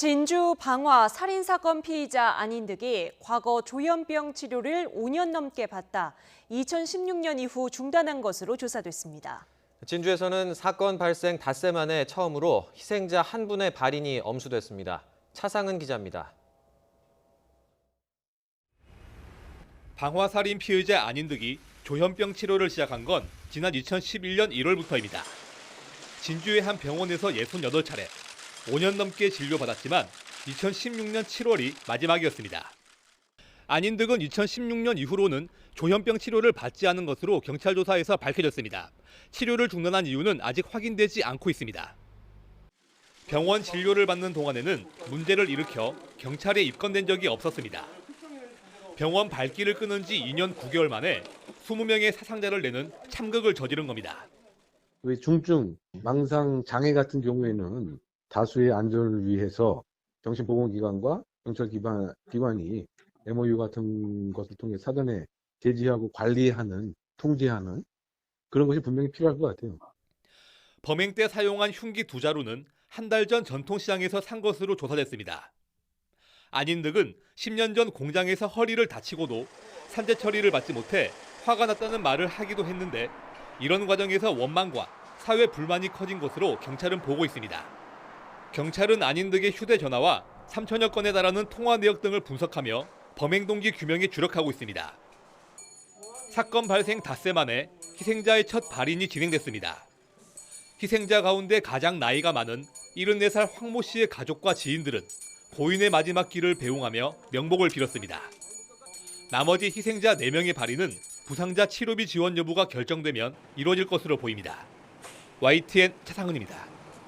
진주 방화 살인사건 피의자 안인득이 과거 조현병 치료를 5년 넘게 받다 2016년 이후 중단한 것으로 조사됐습니다. 진주에서는 사건 발생 닷새 만에 처음으로 희생자 한 분의 발인이 엄수됐습니다. 차상은 기자입니다. 방화살인 피의자 안인득이 조현병 치료를 시작한 건 지난 2011년 1월부터입니다. 진주의 한 병원에서 68차례, 5년 넘게 진료받았지만 2016년 7월이 마지막이었습니다. 안인득은 2016년 이후로는 조현병 치료를 받지 않은 것으로 경찰 조사에서 밝혀졌습니다. 치료를 중단한 이유는 아직 확인되지 않고 있습니다. 병원 진료를 받는 동안에는 문제를 일으켜 경찰에 입건된 적이 없었습니다. 병원 발길을 끊은 지 2년 9개월 만에 20명의 사상자를 내는 참극을 저지른 겁니다. 중증 망상 장애 같은 경우에는 다수의 안전을 위해서 정신보건기관과 경찰 기관이 MOU 같은 것을 통해 사전에 제지하고 관리하는, 통제하는 그런 것이 분명히 필요할 것 같아요. 범행 때 사용한 흉기 2자루는 한 달 전 전통시장에서 산 것으로 조사됐습니다. 안인득은 10년 전 공장에서 허리를 다치고도 산재 처리를 받지 못해 화가 났다는 말을 하기도 했는데 이런 과정에서 원망과 사회 불만이 커진 것으로 경찰은 보고 있습니다. 경찰은 안인득의 휴대전화와 3천여 건에 달하는 통화 내역 등을 분석하며 범행 동기 규명에 주력하고 있습니다. 사건 발생 닷새 만에 희생자의 첫 발인이 진행됐습니다. 희생자 가운데 가장 나이가 많은 74살 황모 씨의 가족과 지인들은 고인의 마지막 길을 배웅하며 명복을 빌었습니다. 나머지 희생자 4명의 발인은 부상자 치료비 지원 여부가 결정되면 이루어질 것으로 보입니다. YTN 차상은입니다.